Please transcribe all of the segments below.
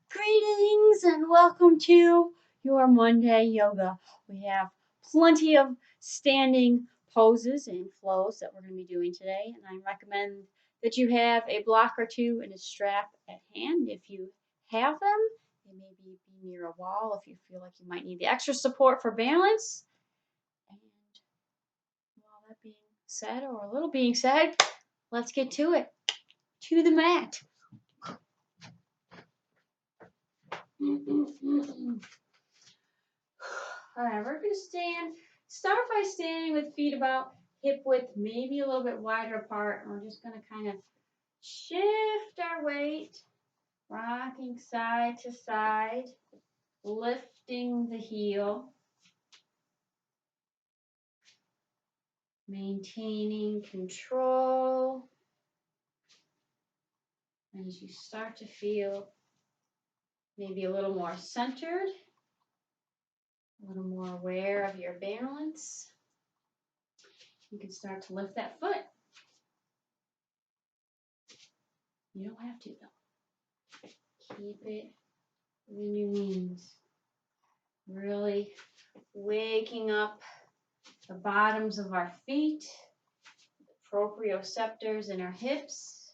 Greetings and welcome to your Monday yoga. We have plenty of standing poses and flows that we're going to be doing today, and I recommend that you have a block or two and a strap at hand. If you have them, they may be near a wall if you feel like you might need the extra support for balance. And all that being said, or a little being said, let's get to it. To the mat. All right, we're going to start by standing with feet about hip width, maybe a little bit wider apart. And we're just going to kind of shift our weight, rocking side to side, lifting the heel, maintaining control. And as you start to feel maybe a little more centered, a little more aware of your balance, you can start to lift that foot. You don't have to, though. Keep it within your knees. Really waking up the bottoms of our feet, the proprioceptors in our hips.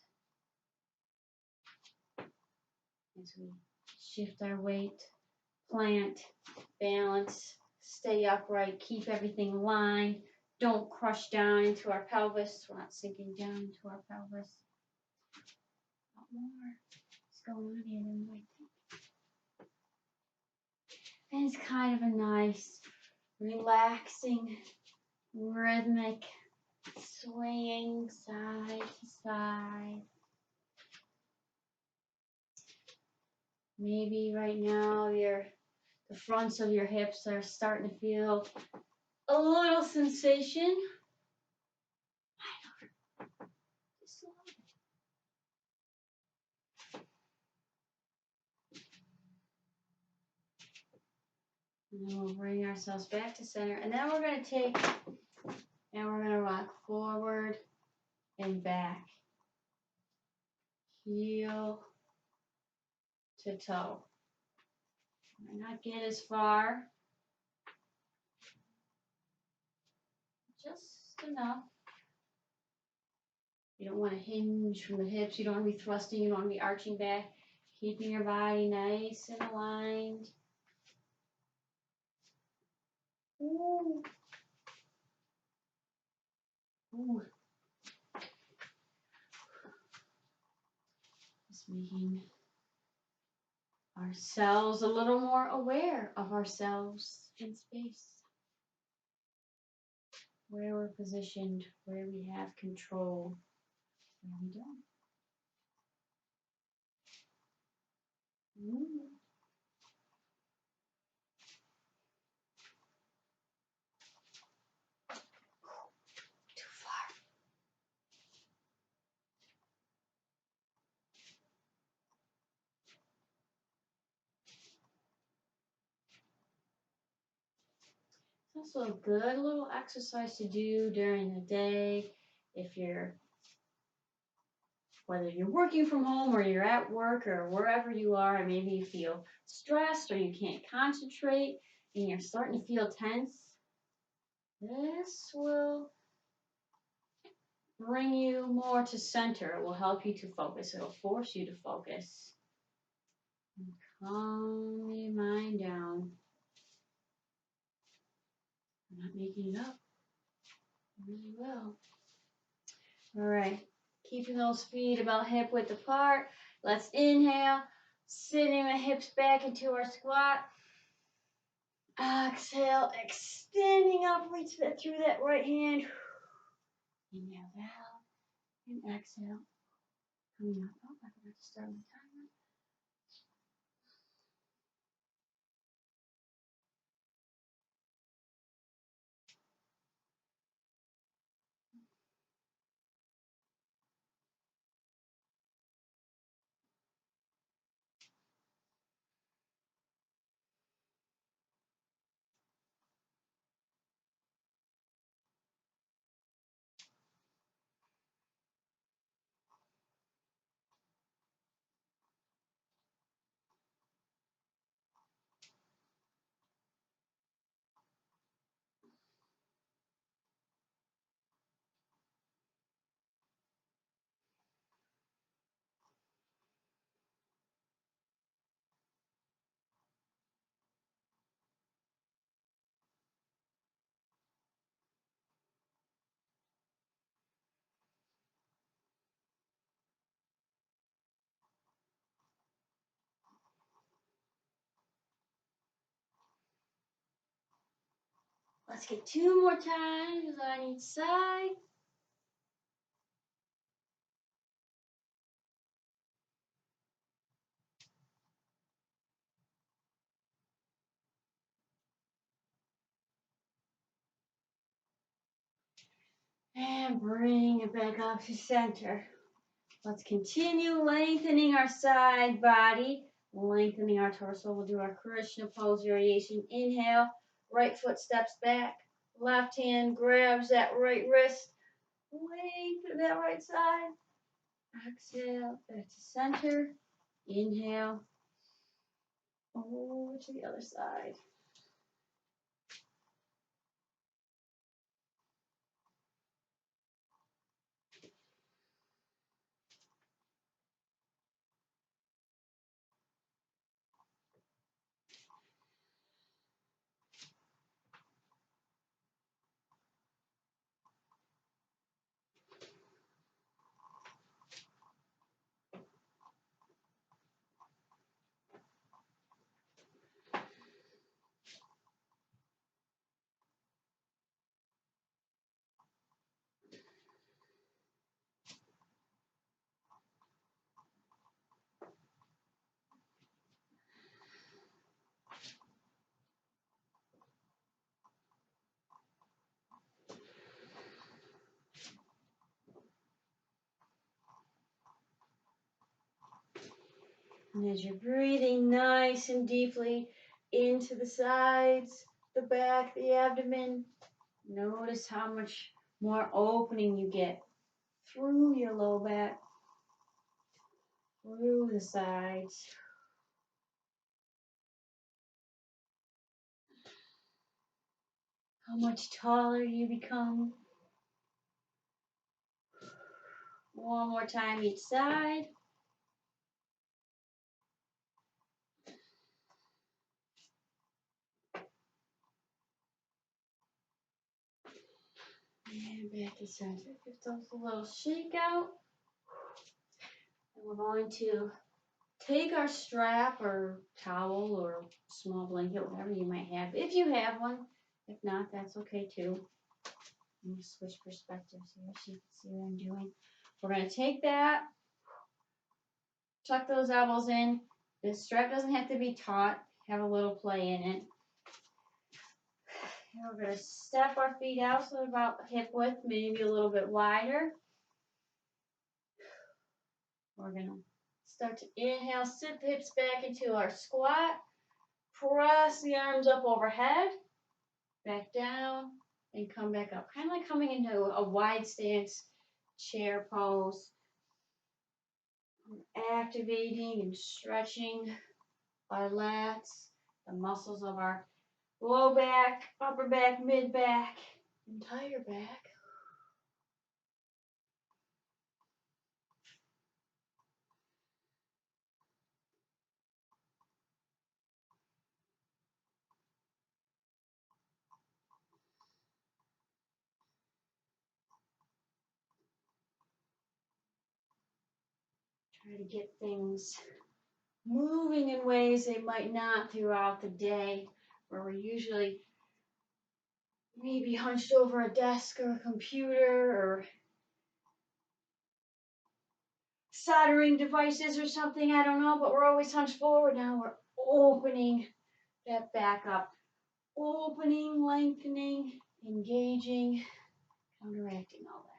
As we shift our weight, plant, balance, stay upright, keep everything aligned. Don't crush down into our pelvis. We're not sinking down into our pelvis. A lot more is going on here than we think. And it's kind of a nice, relaxing, rhythmic swaying side to side. Maybe right now the fronts of your hips are starting to feel a little sensation. Just a little bit. And then we'll bring ourselves back to center. And then we're going to rock forward and back. Heel to toe. Might not get as far. Just enough. You don't want to hinge from the hips. You don't want to be thrusting. You don't want to be arching back. Keeping your body nice and aligned. Ooh. Ooh. Just making ourselves a little more aware of ourselves in space. Where we're positioned, where we have control, where we don't. Ooh. Too far. It's also a good little exercise to do during the day whether you're working from home or you're at work or wherever you are, and maybe you feel stressed or you can't concentrate and you're starting to feel tense. This will bring you more to center. It will help you to focus. It will force you to focus. And calm your mind down. I'm not making it up. I really will. All right. Keeping those feet about hip width apart. Let's inhale. Sitting the hips back into our squat. Exhale. Extending up. Reach that through that right hand. Inhale out. And exhale. Coming up. Oh, I forgot to start the timer. Let's get 2 more times on each side. And bring it back up to center. Let's continue lengthening our side body, lengthening our torso. We'll do our Krishna pose variation. Inhale, right foot steps back, left hand grabs that right wrist, lengthen that right side. Exhale, back to center. Inhale, over to the other side. And as you're breathing nice and deeply into the sides, the back, the abdomen, notice how much more opening you get through your low back, through the sides. How much taller you become. One more time each side. And back to center. Give those a little shake out. And we're going to take our strap or towel or small blanket, whatever you might have, if you have one. If not, that's okay too. I'm going to switch perspectives here so you can see what I'm doing. We're going to take that, tuck those elbows in. The strap doesn't have to be taut. Have a little play in it. And we're going to step our feet out so about hip width, maybe a little bit wider. We're going to start to inhale, sit the hips back into our squat. Press the arms up overhead, back down, and come back up. Kind of like coming into a wide stance chair pose. Activating and stretching our lats, the muscles of our low back, upper back, mid back, entire back. Try to get things moving in ways they might not throughout the day, where we're usually maybe hunched over a desk or a computer or soldering devices or something, I don't know, but we're always hunched forward. Now we're opening that back up. Opening, lengthening, engaging, counteracting all that.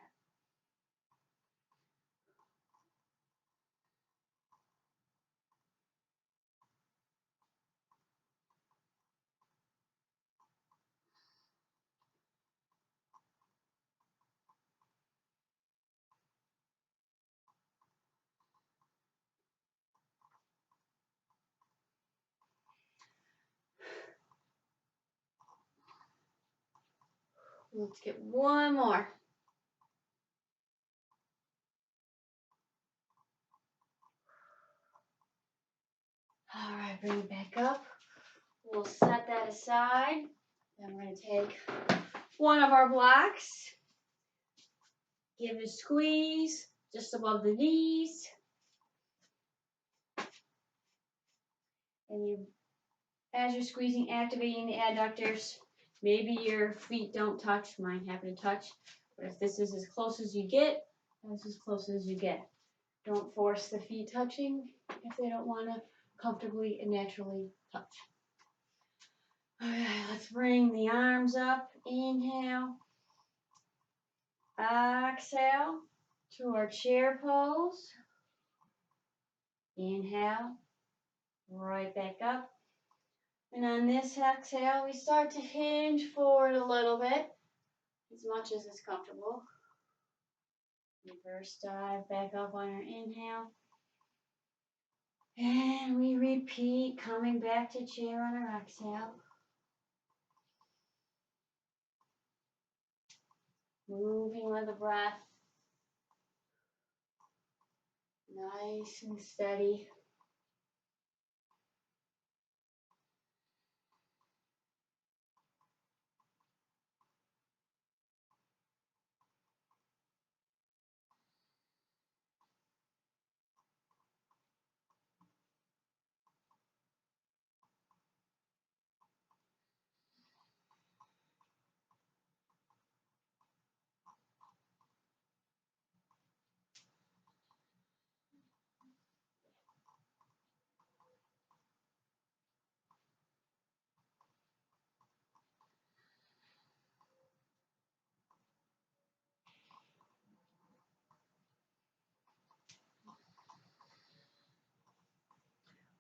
Let's get one more. All right, bring it back up. We'll set that aside. Then we're going to take one of our blocks. Give it a squeeze just above the knees. And as you're squeezing, activating the adductors, Maybe your feet don't touch, mine happen to touch. But if this is as close as you get, that's as close as you get. Don't force the feet touching if they don't want to comfortably and naturally touch. Okay, let's bring the arms up. Inhale. Exhale to our chair pose. Inhale. Right back up. And on this exhale, we start to hinge forward a little bit, as much as is comfortable. Reverse dive back up on our inhale. And we repeat, coming back to chair on our exhale. Moving with the breath. Nice and steady.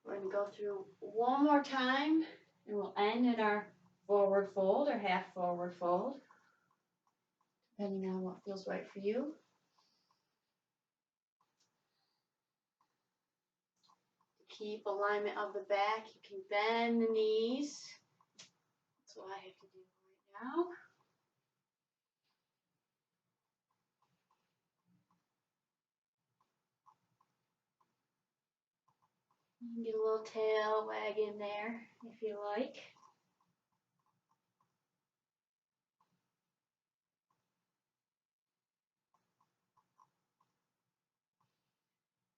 We're going to go through one more time, and we'll end in our forward fold or half forward fold, depending on what feels right for you. Keep alignment of the back. You can bend the knees. That's what I have to do right now. You can get a little tail wag in there if you like.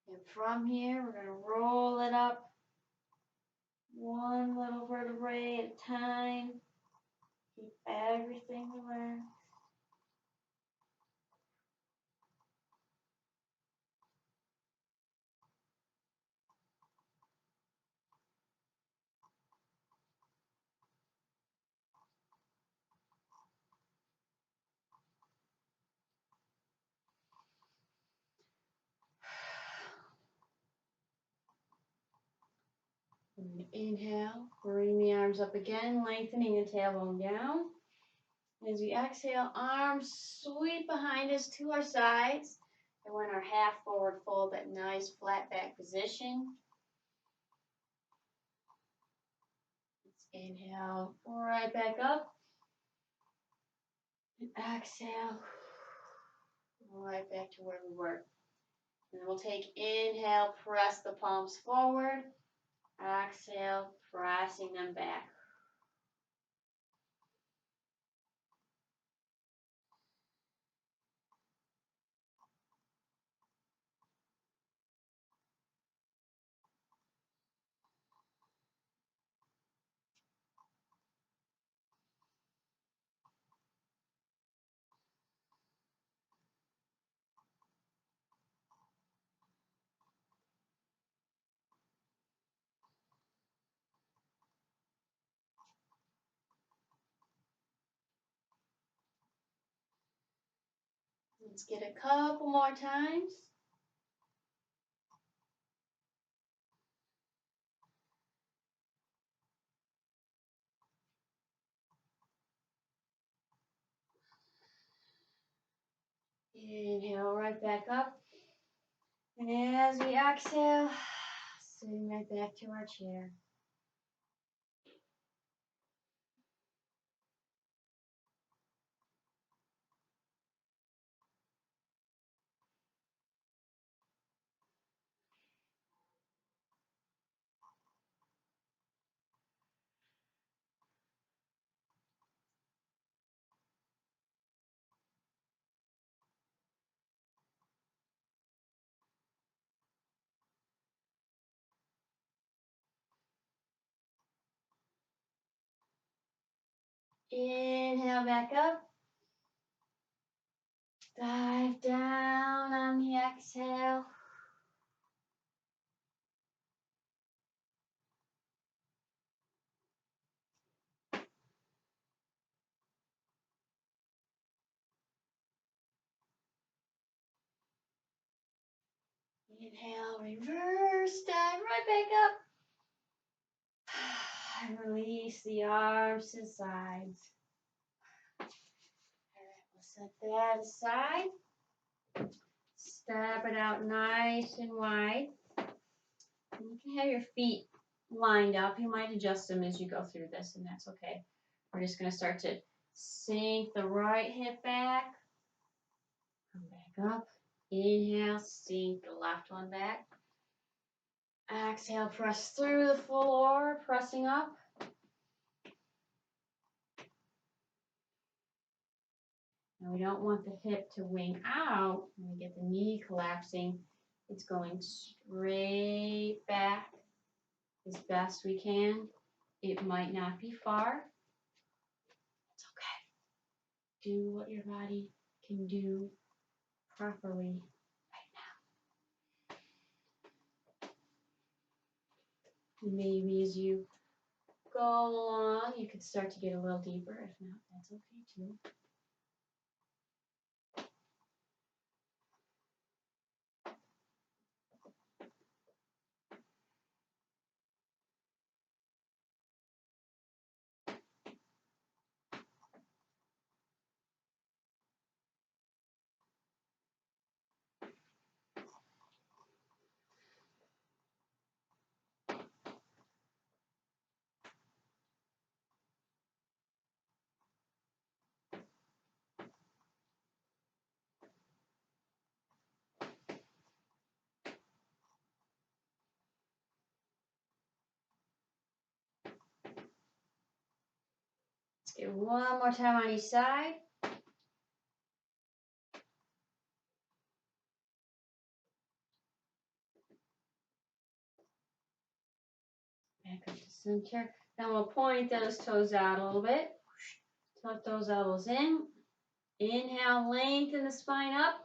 And from here, we're going to roll it up one little vertebrae at a time. Keep everything relaxed. Inhale, bring the arms up again, lengthening the tailbone down. As we exhale, arms sweep behind us to our sides. And we're in our half forward fold, that nice flat back position. Let's inhale, right back up. And exhale, right back to where we were. And then we'll take inhale, press the palms forward. Exhale, pressing them back. Let's get a couple more times. Inhale right back up. And as we exhale, sitting right back to our chair. Inhale back up. Dive down on the exhale. Inhale, reverse, dive right back up. And release the arms to the sides. All right, we'll set that aside. Step it out nice and wide. And you can have your feet lined up. You might adjust them as you go through this, and that's okay. We're just going to start to sink the right hip back. Come back up. Inhale, sink the left one back. Exhale, press through the floor, pressing up. Now we don't want the hip to wing out when we get the knee collapsing. It's going straight back as best we can. It might not be far. It's okay. Do what your body can do properly right now. Maybe as you go along, you could start to get a little deeper. If not, that's okay too. Let's get one more time on each side. Back up to center. Then we'll point those toes out a little bit. Tuck those elbows in. Inhale, lengthen the spine up.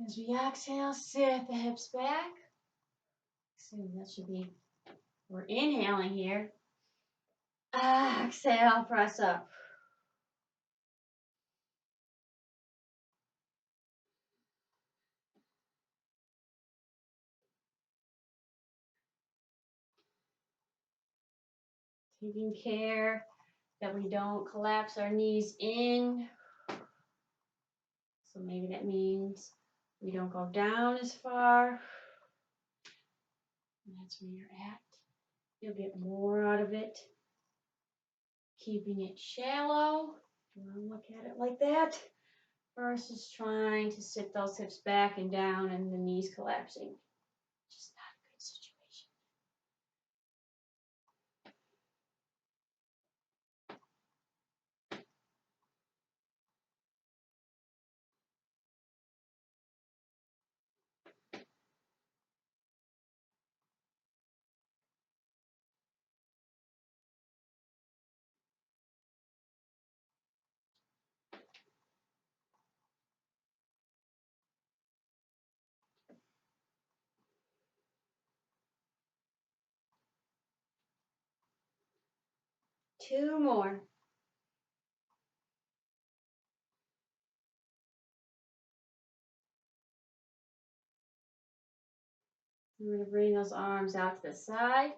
As we exhale, sit the hips back. So that should be, we're inhaling here. Exhale, press up. Taking care that we don't collapse our knees in. So maybe that means we don't go down as far. And that's where you're at. You'll get more out of it. Keeping it shallow. You want to look at it like that versus trying to sit those hips back and down and the knees collapsing. Just not a good situation. 2 more. We're going to bring those arms out to the side.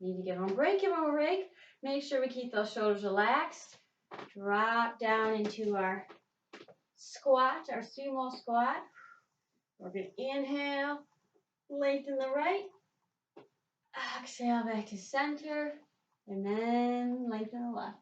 Need to give them a break, give them a break. Make sure we keep those shoulders relaxed. Drop down into our squat, our sumo squat. We're going to inhale, lengthen the right. Exhale back to center. And then lengthen the left.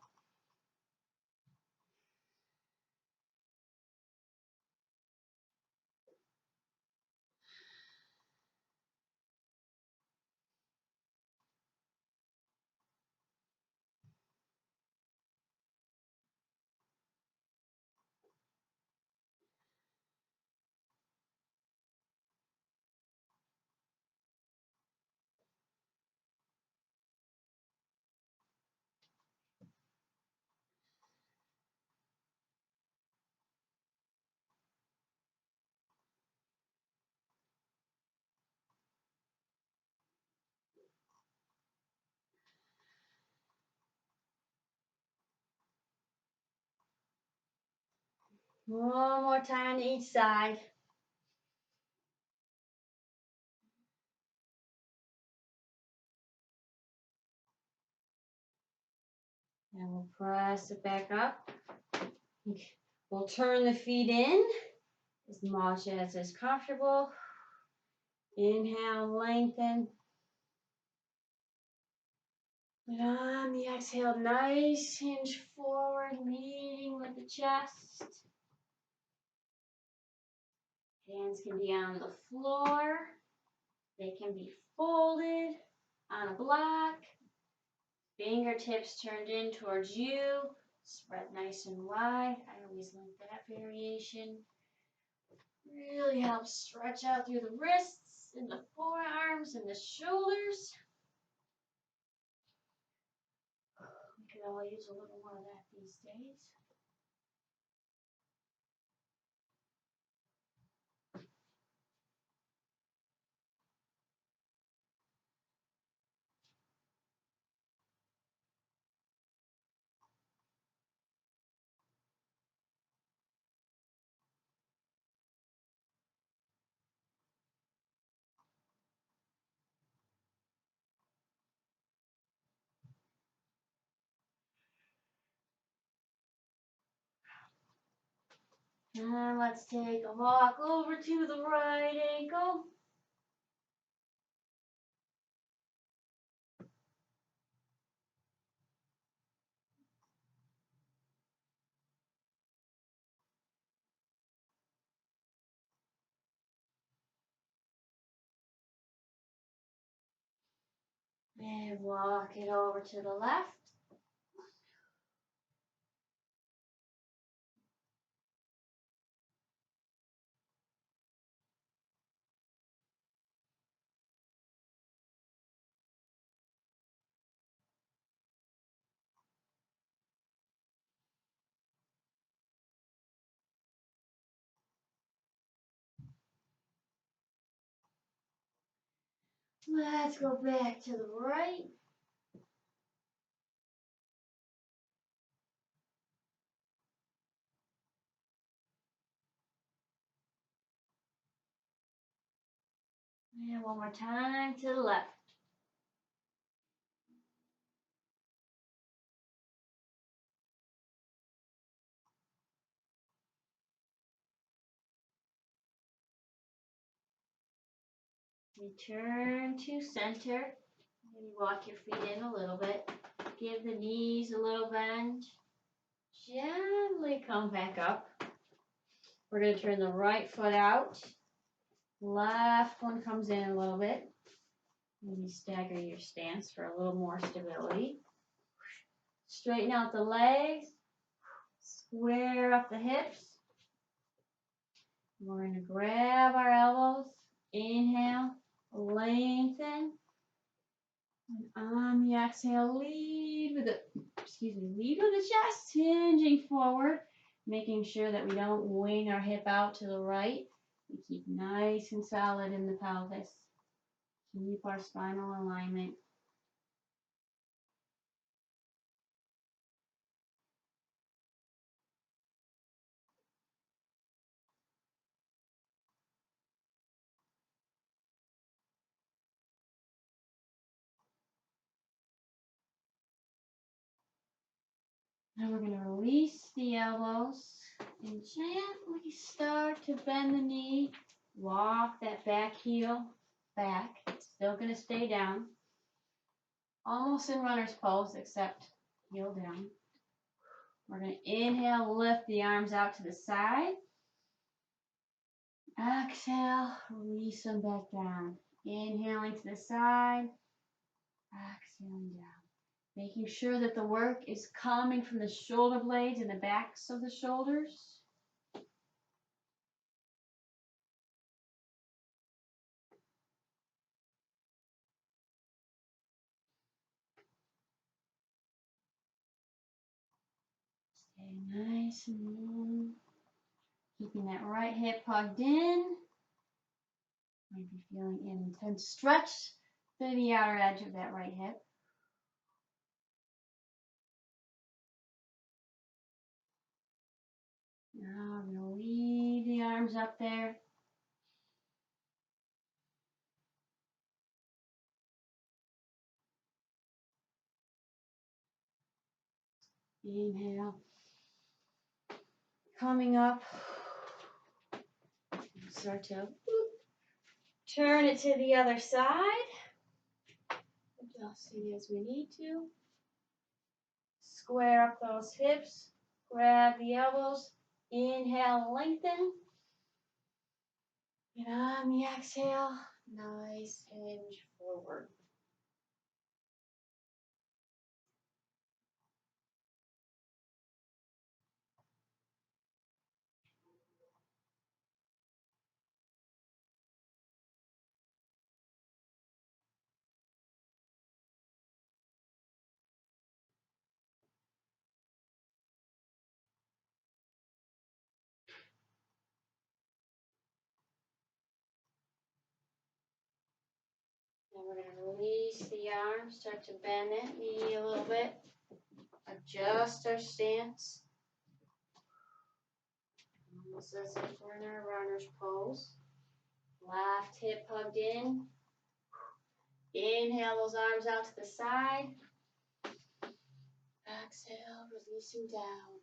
One more time to each side. And we'll press it back up. We'll turn the feet in as much as is comfortable. Inhale, lengthen. And on the exhale, nice hinge forward, meeting with the chest. Hands can be on the floor. They can be folded on a block. Fingertips turned in towards you. Spread nice and wide. I always like that variation. Really helps stretch out through the wrists and the forearms and the shoulders. We could all use a little more of that these days. And let's take a walk over to the right ankle. And walk it over to the left. Let's go back to the right. And one more time to the left. Return to center. Maybe walk your feet in a little bit. Give the knees a little bend. Gently come back up. We're going to turn the right foot out. Left one comes in a little bit. Maybe stagger your stance for a little more stability. Straighten out the legs. Square up the hips. We're going to grab our elbows. Inhale, lengthen. And on the exhale, lead with the chest, hinging forward, making sure that we don't wing our hip out to the right. We keep nice and solid in the pelvis. Keep our spinal alignment. Now we're going to release the elbows and gently start to bend the knee. Walk that back heel back. It's still going to stay down. Almost in runner's pose, except heel down. We're going to inhale, lift the arms out to the side. Exhale, release them back down. Inhaling to the side. Exhaling down. Making sure that the work is coming from the shoulder blades and the backs of the shoulders. Stay nice and long. Keeping that right hip hugged in. Might be feeling an intense stretch through the outer edge of that right hip. Now I'm going to leave the arms up there. Inhale. Coming up. Start to turn it to the other side. Adjusting as we need to. Square up those hips. Grab the elbows. Inhale, lengthen. And on the exhale, nice hinge forward. Then we're going to release the arms, start to bend that knee a little bit. Adjust our stance. Almost as if we're in our runner's pose. Left hip hugged in. Inhale those arms out to the side. Exhale, releasing down.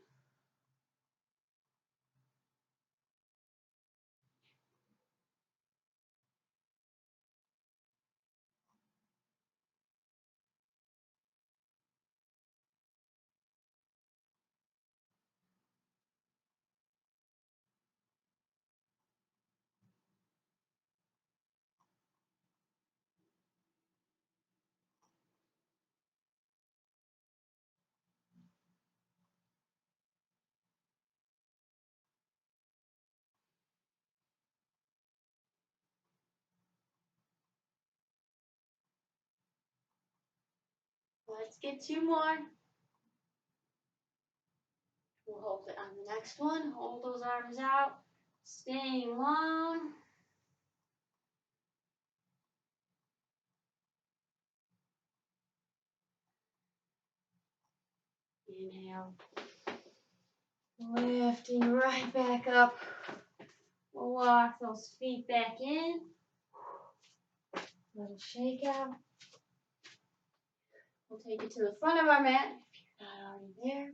Let's get two more. We'll hold it on the next one. Hold those arms out. Staying long. Inhale. Lifting right back up. We'll walk those feet back in. Little shake out. We'll take it to the front of our mat if you're not already there.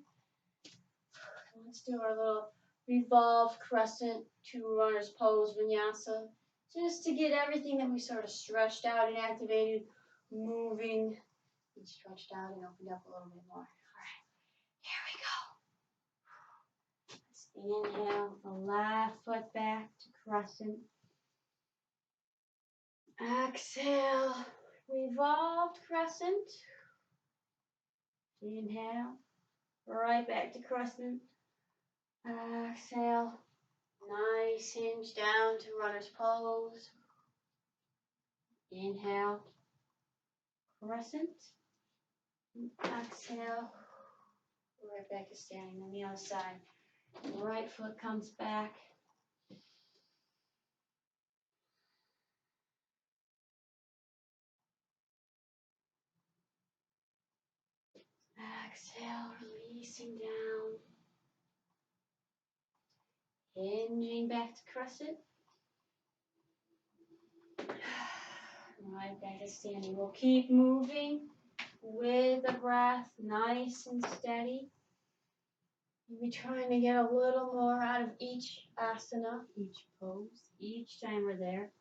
Let's do our little revolved crescent two runners pose vinyasa. Just to get everything that we sort of stretched out and activated moving and stretched out and opened up a little bit more. All right, here we go. Let's inhale the left foot back to crescent. Exhale, revolved crescent. Inhale, right back to crescent. Exhale, nice hinge down to runner's pose. Inhale, crescent. Exhale, right back to standing on the other side. Right foot comes back. Exhale, releasing down. Hinging back to crescent. Right back to standing. We'll keep moving with the breath, nice and steady. We'll be trying to get a little more out of each asana, each pose, each time we're there.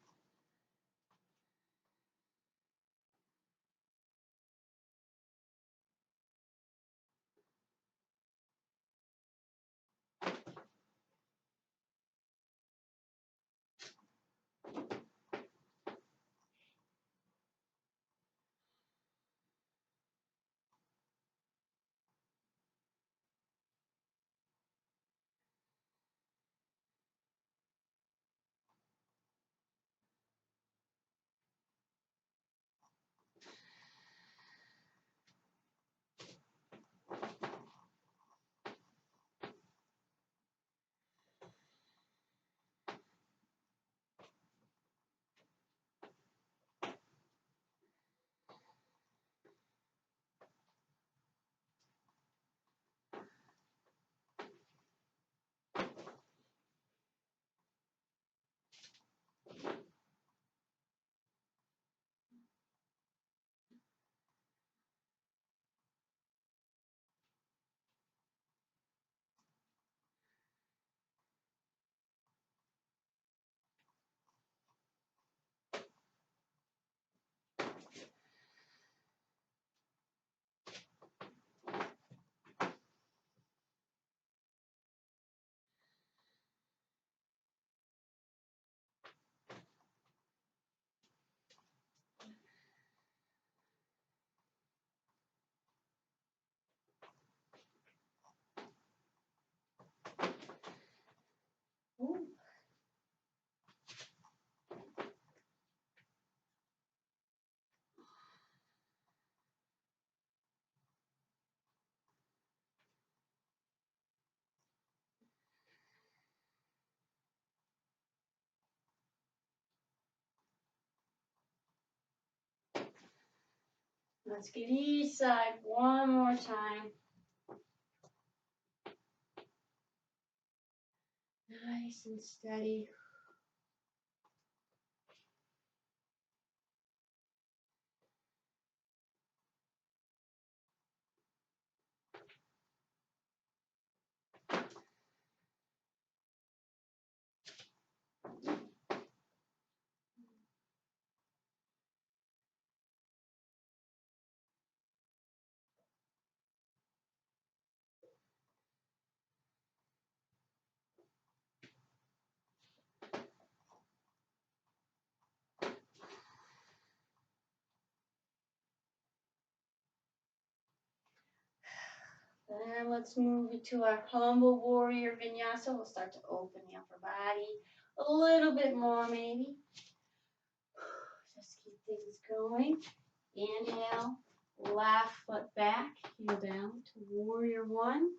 Let's get each side one more time. Nice and steady. Then let's move it to our humble warrior vinyasa. We'll start to open the upper body a little bit more maybe. Just keep things going. Inhale, left foot back, heel down to warrior one.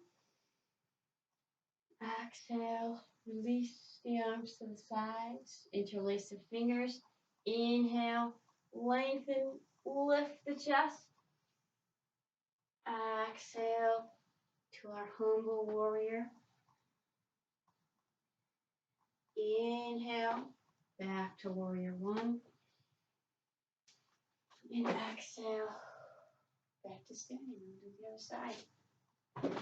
Exhale, release the arms to the sides, interlace the fingers. Inhale, lengthen, lift the chest. Exhale to our humble warrior. Inhale, back to warrior one. And exhale, back to standing. We'll do the other side.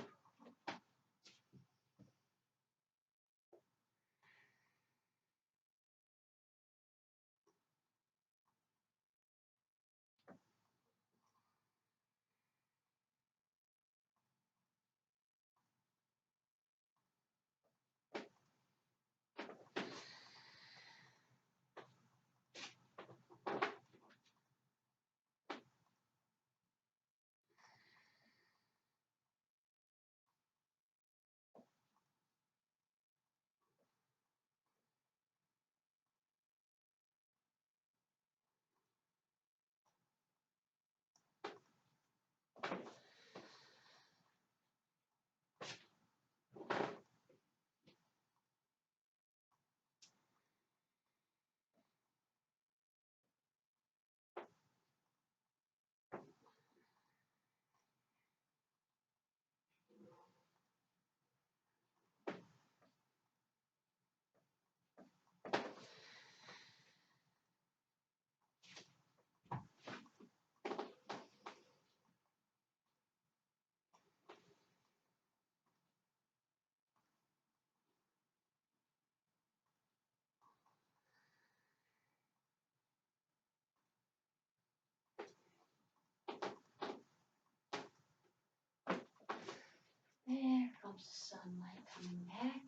There comes the sunlight coming back.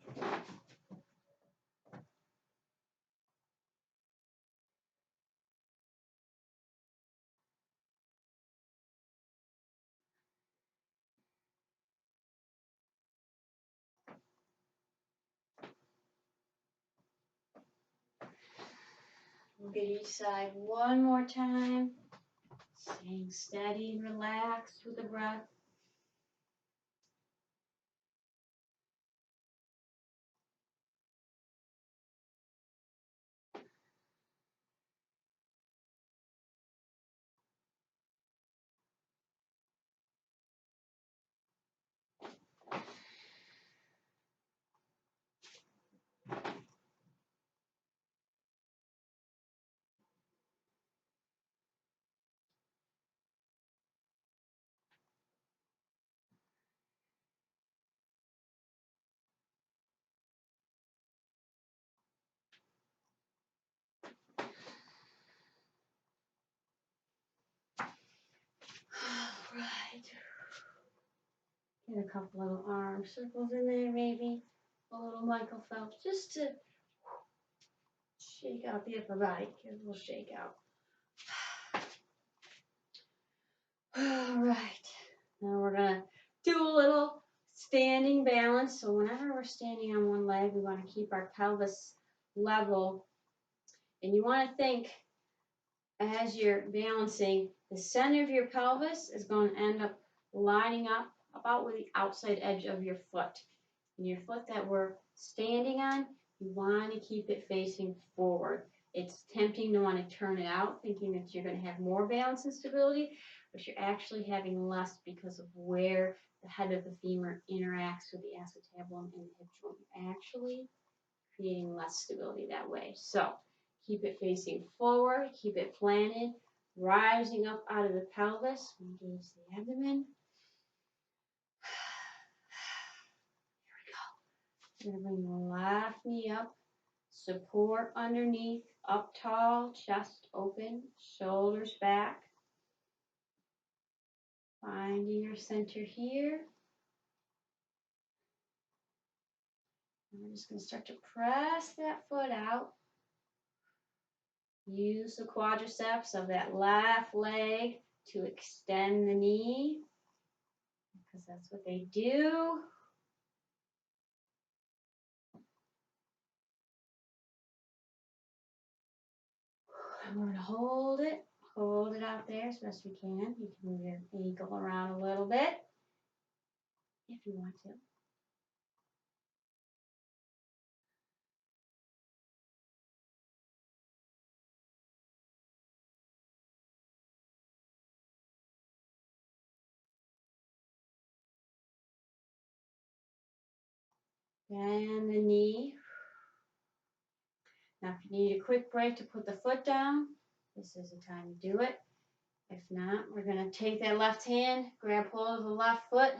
We'll get each side one more time. Staying steady and relaxed with the breath. All right. Get a couple little arm circles in there, maybe. A little Michael Phelps, just to shake out the upper body. Give a little shake out. All right. Now we're going to do a little standing balance. So whenever we're standing on one leg, we want to keep our pelvis level. And you want to think, as you're balancing, the center of your pelvis is going to end up lining up about with the outside edge of your foot. And your foot that we're standing on, you want to keep it facing forward. It's tempting to want to turn it out, thinking that you're going to have more balance and stability, but you're actually having less because of where the head of the femur interacts with the acetabulum and the hip joint. You're actually creating less stability that way. So keep it facing forward, keep it planted, rising up out of the pelvis, engage the abdomen. Here we go. We're going to bring the left knee up, support underneath, up tall, chest open, shoulders back. Finding your center here. And we're just going to start to press that foot out. Use the quadriceps of that left leg to extend the knee, because that's what they do. And we're going to hold it out there as best we can. You can move your ankle around a little bit if you want to. Bend the knee. Now, if you need a quick break to put the foot down, this is the time to do it. If not, we're going to take that left hand, grab hold of the left foot,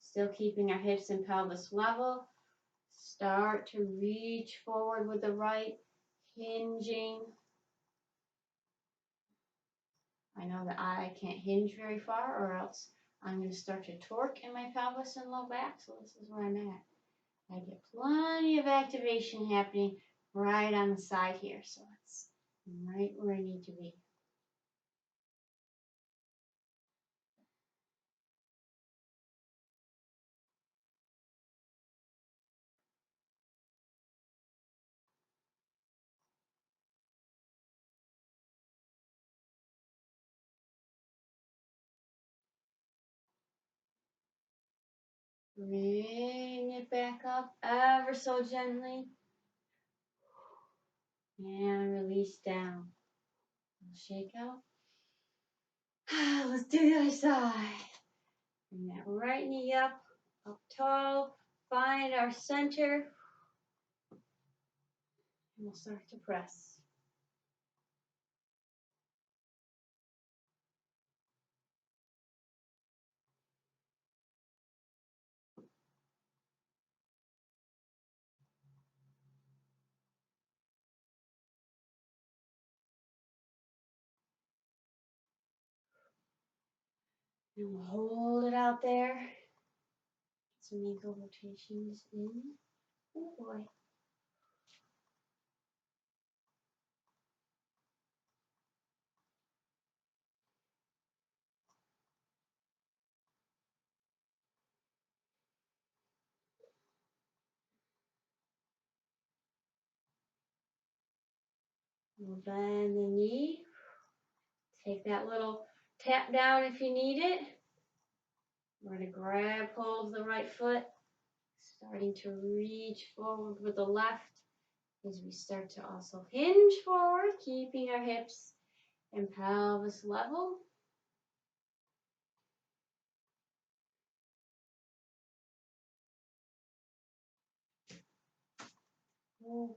still keeping our hips and pelvis level. Start to reach forward with the right, hinging. I know that I can't hinge very far, or else I'm going to start to torque in my pelvis and low back, so this is where I'm at. I get plenty of activation happening right on the side here, so it's right where I need to be. Bring it back up ever so gently. And release down. Shake out. Let's do the other side. Bring that right knee up tall. Find our center. And we'll start to press. And we'll hold it out there. Some ankle rotations in. Oh boy. We'll bend the knee. Take that little tap down if you need it. We're going to grab hold of the right foot, starting to reach forward with the left as we start to also hinge forward, keeping our hips and pelvis level. Oh.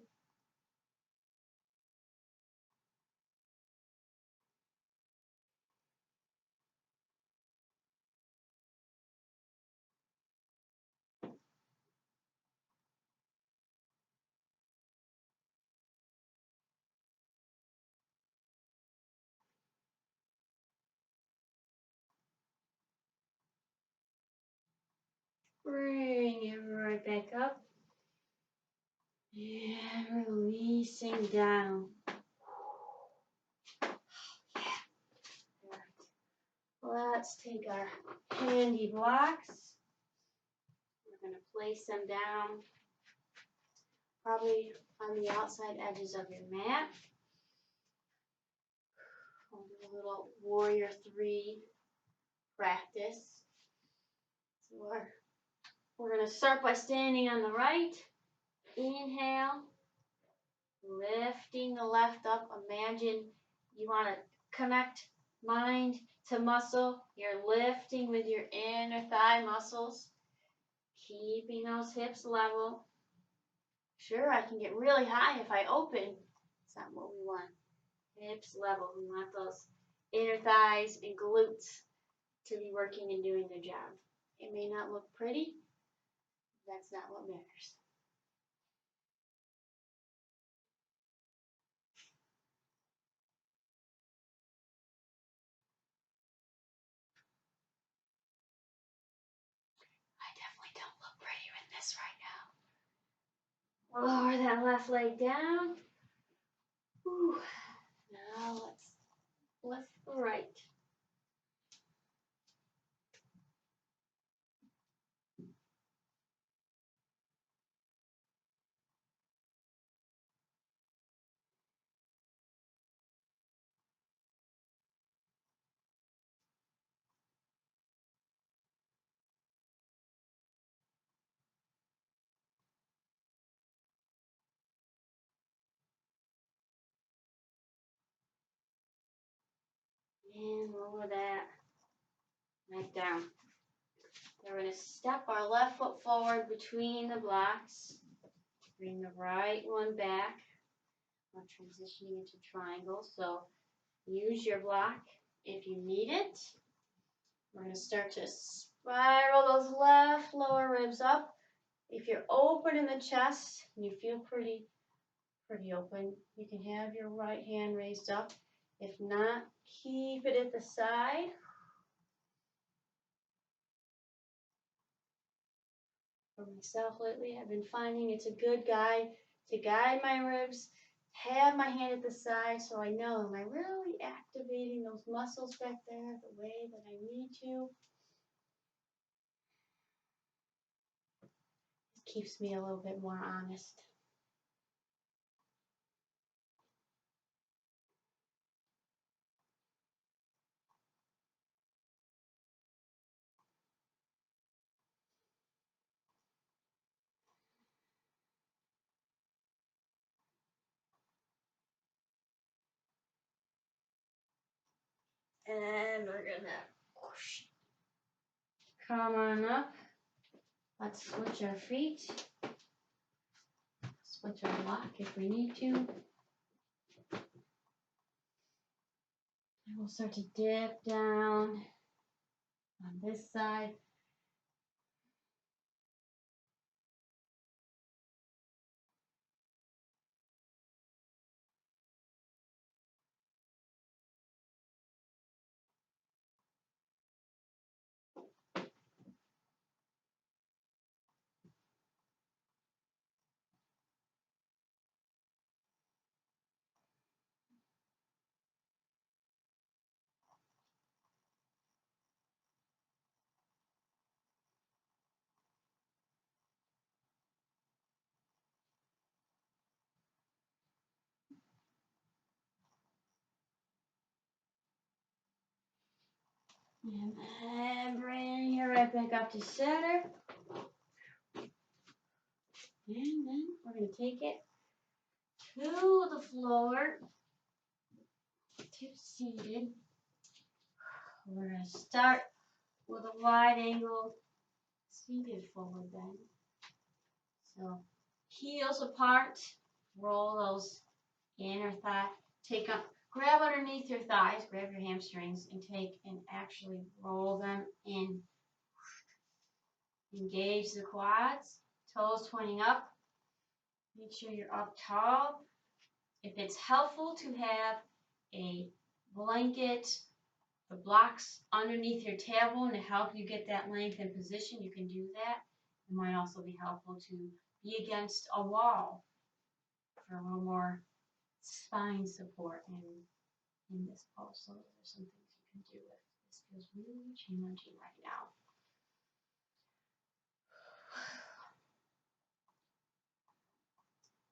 Bring it right back up. And releasing down. Let's take our handy blocks. We're going to place them down probably on the outside edges of your mat. We'll do a little warrior 3 practice. So we're going to start by standing on the right. Inhale, lifting the left up. Imagine you want to connect mind to muscle. You're lifting with your inner thigh muscles, keeping those hips level. Sure, I can get really high if I open. That's not what we want. Hips level. We want those inner thighs and glutes to be working and doing their job. It may not look pretty. That's not what matters. I definitely don't look prettier in this right now. Lower that left leg down. Whew. Now let's lift the right. And lower that leg down. Then we're going to step our left foot forward between the blocks. Bring the right one back. We're transitioning into triangles, so use your block if you need it. We're going to start to spiral those left lower ribs up. If you're open in the chest and you feel pretty open, you can have your right hand raised up. If not, keep it at the side. For myself lately, I've been finding it's a good guide to guide my ribs, have my hand at the side so I know, am I really activating those muscles back there the way that I need to? It keeps me a little bit more honest. And we're gonna come on up. Let's switch our feet. Switch our block if we need to. And we'll start to dip down on this side. And then bring your right back up to center. And then we're going to take it to the floor. Tip seated. We're going to start with a wide angle seated forward bend. So heels apart, roll those inner thigh, take up, grab underneath your thighs, grab your hamstrings and take and actually roll them in. Engage the quads, toes pointing up. Make sure you're up tall. If it's helpful to have a blanket, the blocks underneath your tailbone to help you get that length and position, you can do that. It might also be helpful to be against a wall for a little more spine support in this pose. So those are some things you can do if this feels really challenging right now.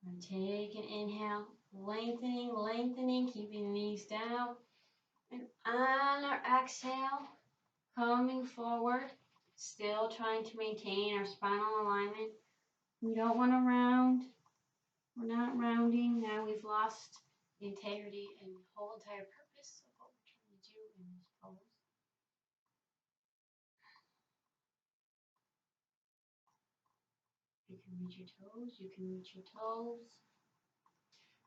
And take an inhale, lengthening, keeping the knees down. And on our exhale, coming forward, still trying to maintain our spinal alignment. We don't want to round. We're not rounding. Now we've lost the integrity and the whole entire purpose of what we're trying to do in this pose. can reach your toes, you can reach your toes.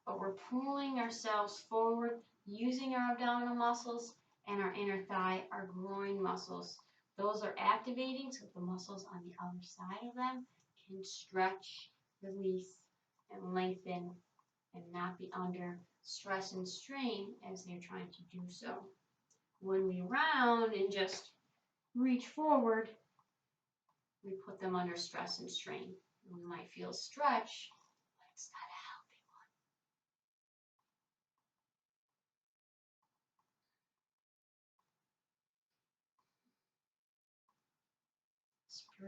But we're pulling ourselves forward, using our abdominal muscles and our inner thigh, our groin muscles. Those are activating so the muscles on the other side of them can stretch, release, and lengthen and not be under stress and strain as they're trying to do so. When we round and just reach forward, we put them under stress and strain. We might feel stretch, but it's not a healthy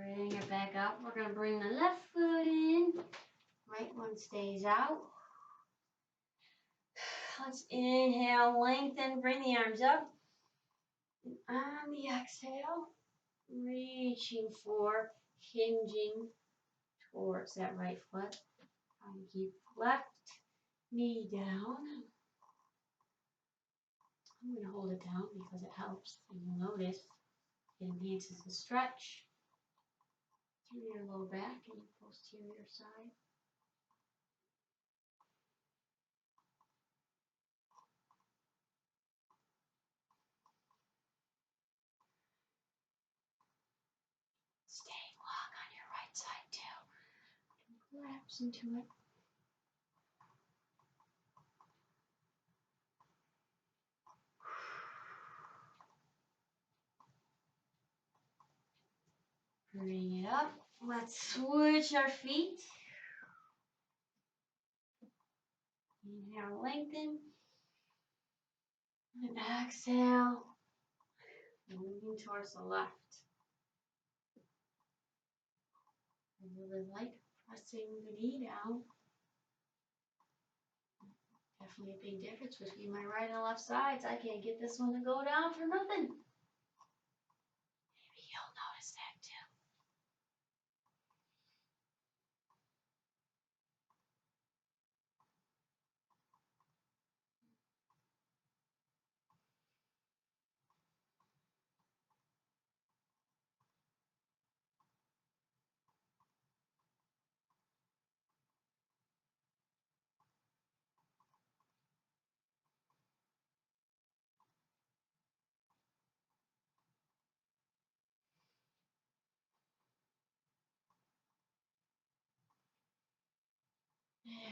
one. Bring it back up. We're going to bring the left foot in. Right one stays out. Let's inhale, lengthen, bring the arms up. And on the exhale, reaching for, hinging towards that right foot. Try to keep left knee down. I'm going to hold it down because it helps. And you'll notice it enhances the stretch through your low back and posterior side. Stay long on your right side too. Collapse into it. Bring it up. Let's switch our feet. Inhale, lengthen. And exhale, moving towards the left. I really like pressing the knee down. Definitely a big difference between my right and left sides. I can't get this one to go down for nothing. Maybe you'll notice that too.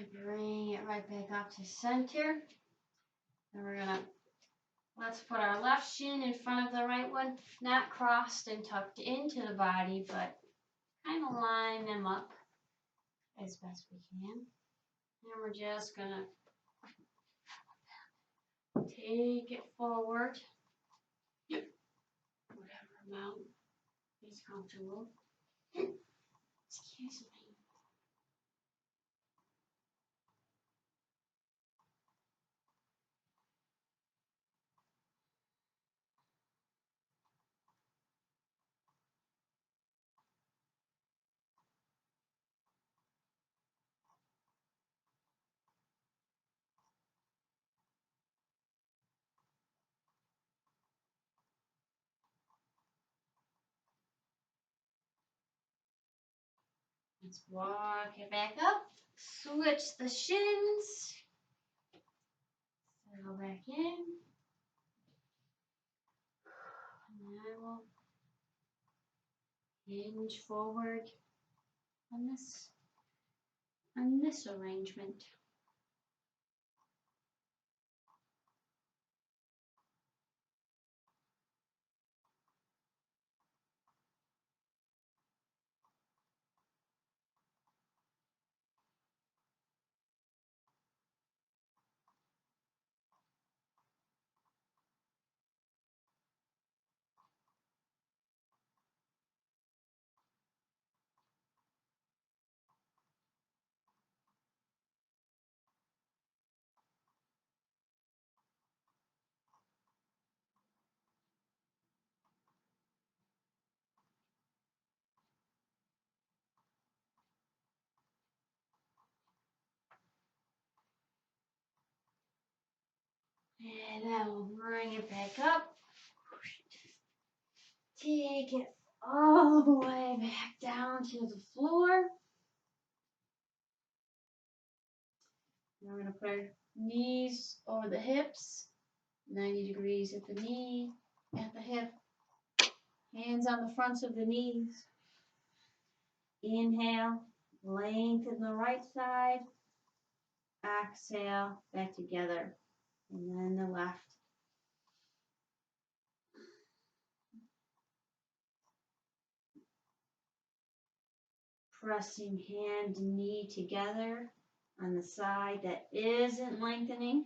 And bring it right back up to center. And we're gonna, let's put our left shin in front of the right one, not crossed and tucked into the body, but kind of line them up as best we can. And we're just gonna take it forward. Yep. Whatever amount is comfortable. Excuse me. Let's walk it back up. Switch the shins. Settle back in. And I will hinge forward on this arrangement. And then we'll bring it back up. Take it all the way back down to the floor. Now we're going to put our knees over the hips, 90 degrees at the knee, at the hip, hands on the fronts of the knees. Inhale, lengthen the right side. Exhale, back together. And then the left. Pressing hand and knee together on the side that isn't lengthening.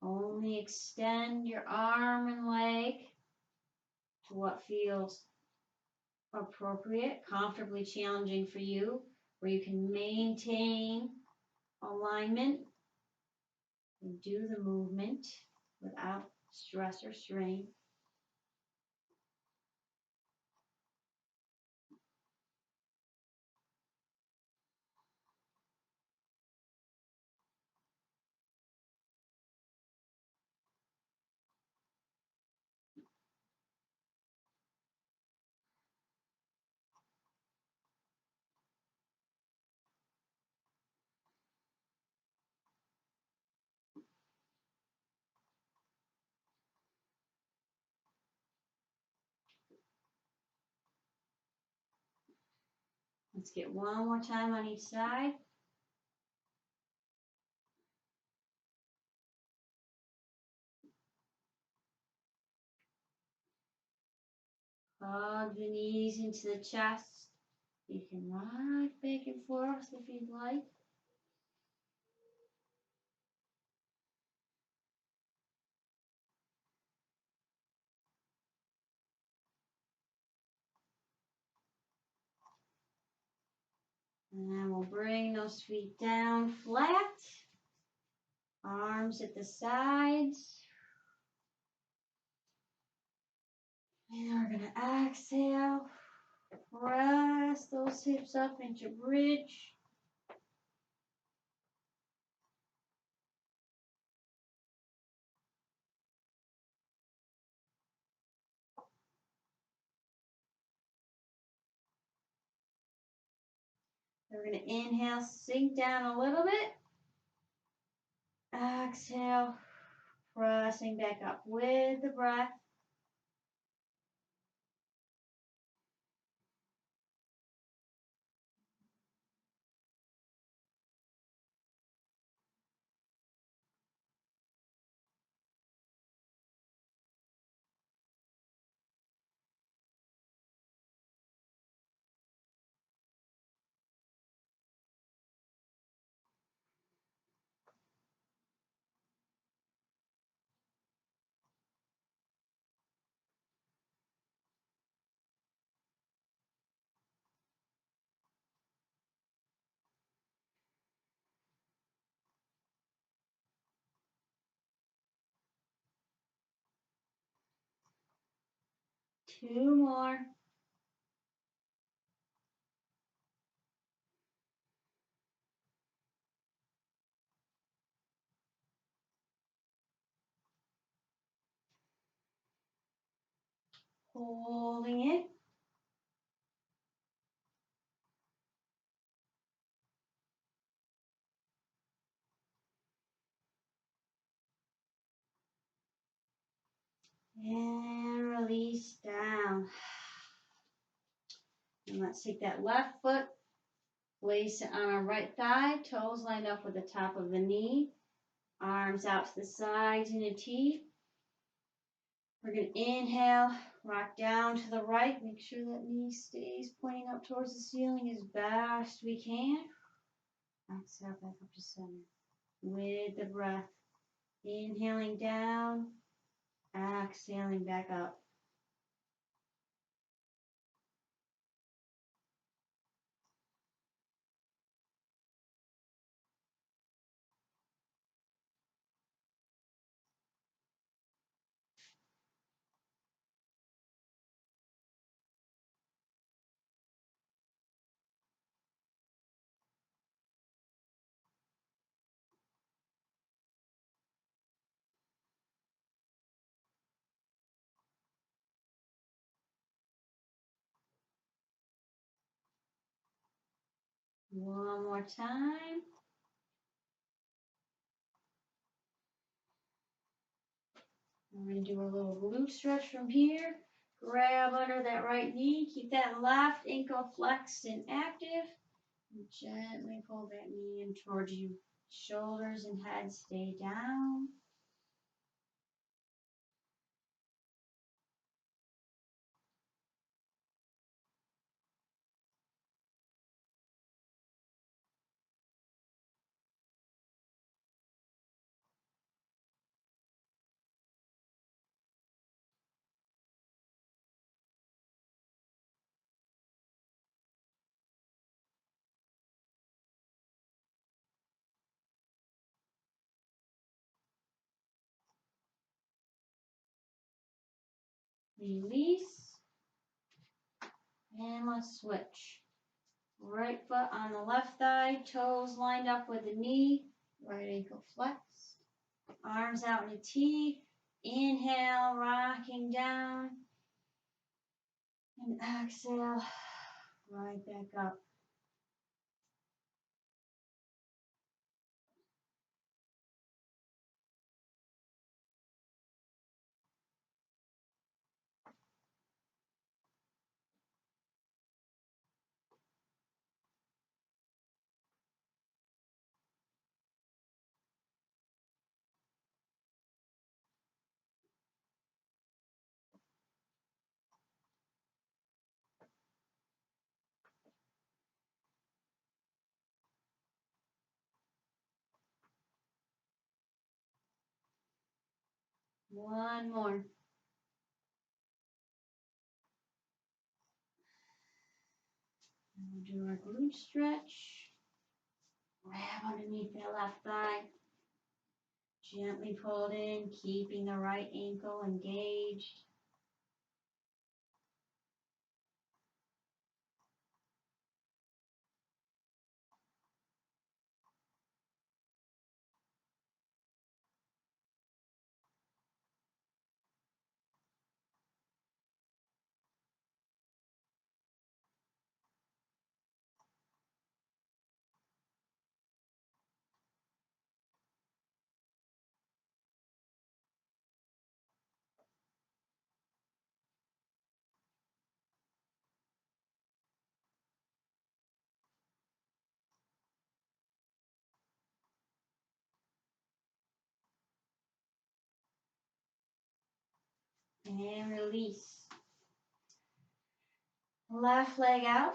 Only extend your arm and leg to what feels appropriate, comfortably challenging for you, where you can maintain alignment and do the movement without stress or strain. Let's get one more time on each side. Hug the knees into the chest. You can rock back and forth if you'd like. And then we'll bring those feet down flat. Arms at the sides. And we're going to exhale. Press those hips up into bridge. We're going to inhale, sink down a little bit. Exhale, pressing back up with the breath. Two more. Holding it. And release down. And let's take that left foot, place it on our right thigh, toes lined up with the top of the knee, arms out to the sides in a T. We're going to inhale, rock down to the right, make sure that knee stays pointing up towards the ceiling as best we can. Exhale back up to center with the breath. Inhaling down, exhaling back up. One more time. We're going to do a little glute stretch from here. Grab under that right knee. Keep that left ankle flexed and active. And gently pull that knee in towards you. Shoulders and head stay down. Release. And let's switch. Right foot on the left thigh, toes lined up with the knee, right ankle flexed. Arms out in a T. Inhale, rocking down. And exhale, right back up. One more. And we'll do our glute stretch. Grab underneath that left thigh. Gently pull it in, keeping the right ankle engaged. And release. Left leg out.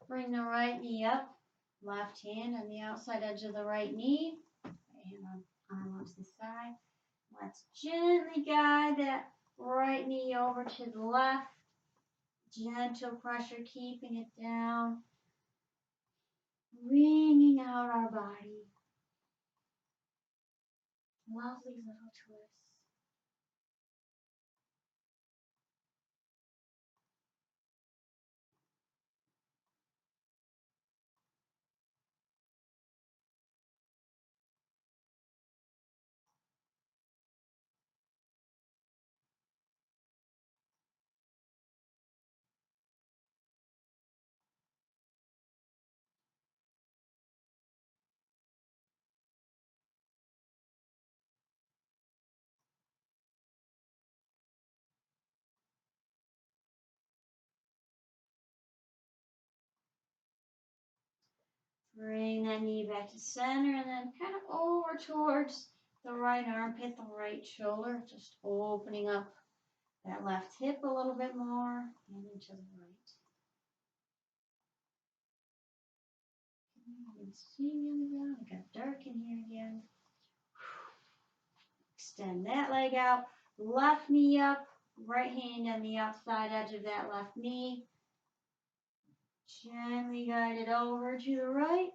Bring the right knee up. Left hand on the outside edge of the right knee. Right hand on arm up to the side. Let's gently guide that right knee over to the left. Gentle pressure, keeping it down. Wringing out our body. Lovely little twist. Bring that knee back to center and then kind of over towards the right armpit, the right shoulder, just opening up that left hip a little bit more and into the right. You can see again. I got dark in here again. Extend that leg out. Left knee up. Right hand on the outside edge of that left knee. Gently guide it over to the right.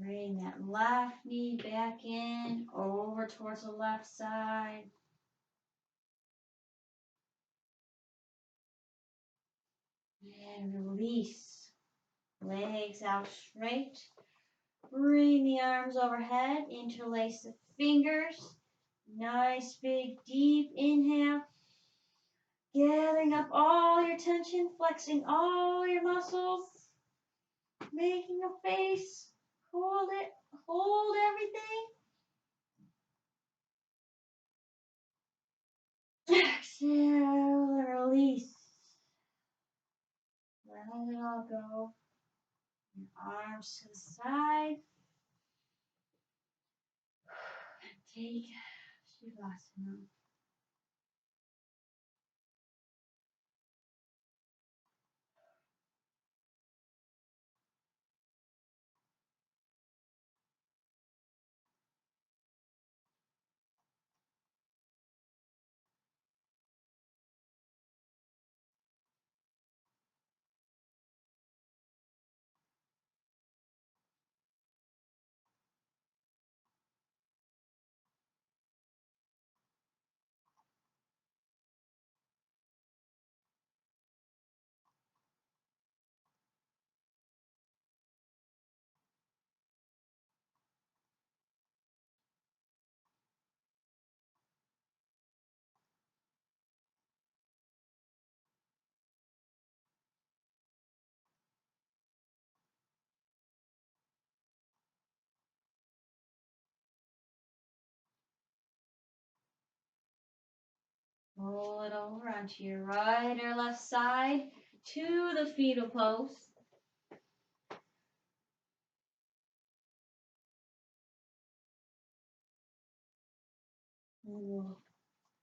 Bring that left knee back in, over towards the left side. And release. Legs out straight. Bring the arms overhead. Interlace the fingers. Nice big deep inhale. Gathering up all your tension, flexing all your muscles. Making a face. Hold it. Hold everything. Exhale and release. Let it all go. Your arms to the side. And take Shavasana. Roll it over onto your right or left side to the fetal pose. And we'll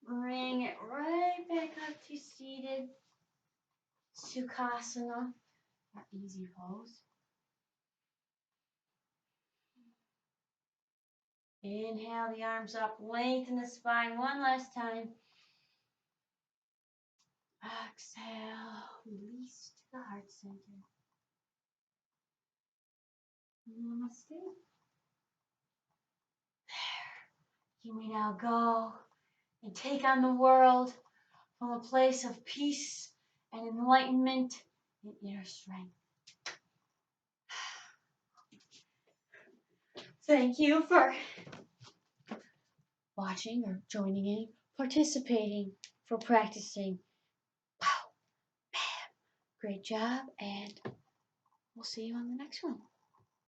bring it right back up to seated Sukhasana, our easy pose. Inhale the arms up, lengthen the spine one last time. Exhale, release to the heart center. Namaste. There. You may now go and take on the world from a place of peace and enlightenment and inner strength. Thank you for watching or joining in, participating, for practicing. Wow, bam, great job, and we'll see you on the next one.